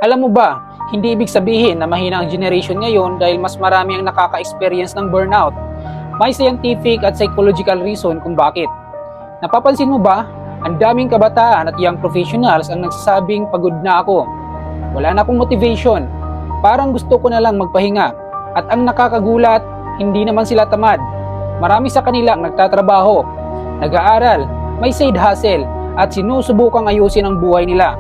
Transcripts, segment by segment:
Alam mo ba, hindi ibig sabihin na mahina ang generation ngayon dahil mas marami ang nakaka-experience ng burnout. May scientific at psychological reason kung bakit. Napapansin mo ba, ang daming kabataan at young professionals ang nagsasabing pagod na ako. Wala na akong motivation. Parang gusto ko na lang magpahinga. At ang nakakagulat, hindi naman sila tamad. Marami sa kanila ang nagtatrabaho, nag-aaral, may side hustle, at sinusubukang ayusin ang buhay nila.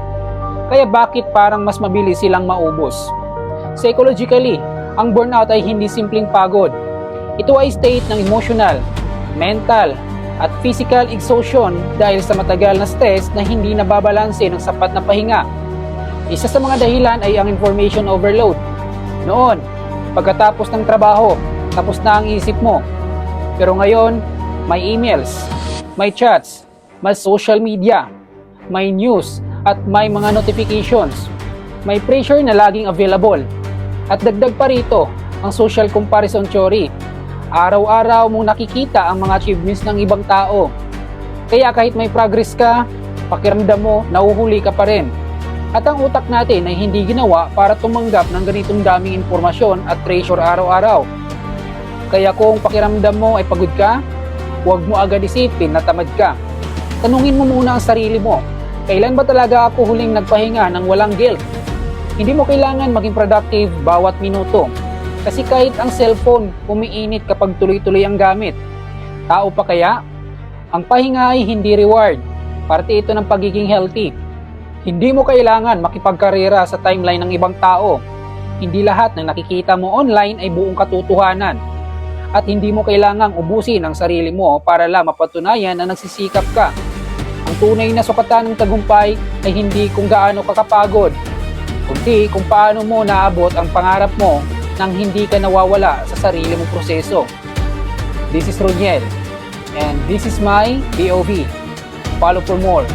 Kaya bakit parang mas mabilis silang maubos? Psychologically, ang burnout ay hindi simpleng pagod. Ito ay state ng emotional, mental, at physical exhaustion dahil sa matagal na stress na hindi nababalanse ng sapat na pahinga. Isa sa mga dahilan ay ang information overload. Noon, pagkatapos ng trabaho, tapos na ang isip mo. Pero ngayon, may emails, may chats, may social media, may news, at may mga notifications. May pressure na laging available. At dagdag pa rito, ang social comparison theory. Araw-araw mong nakikita ang mga achievements ng ibang tao. Kaya kahit may progress ka, pakiramdam mo, nahuhuli ka pa rin. At ang utak natin ay hindi ginawa para tumanggap ng ganitong daming impormasyon at pressure araw-araw. Kaya kung pakiramdam mo ay pagod ka, huwag mo agad isipin na tamad ka. Tanungin mo muna ang sarili mo, kailan ba talaga ako huling nagpahinga ng walang guilt? Hindi mo kailangan maging productive bawat minuto. Kasi kahit ang cellphone, umiinit kapag tuloy-tuloy ang gamit. Tao pa kaya? Ang pahinga ay hindi reward. Parte ito ng pagiging healthy. Hindi mo kailangan makipagkarera sa timeline ng ibang tao. Hindi lahat ng nakikita mo online ay buong katotohanan. At hindi mo kailangang ubusin ang sarili mo para lang mapatunayan na nagsisikap ka. Ang tunay na sukatan ng tagumpay ay hindi kung gaano kakapagod, kundi kung paano mo naabot ang pangarap mo nang hindi ka nawawala sa sarili mong proseso. This is Roniel, and this is my POV. Follow for more.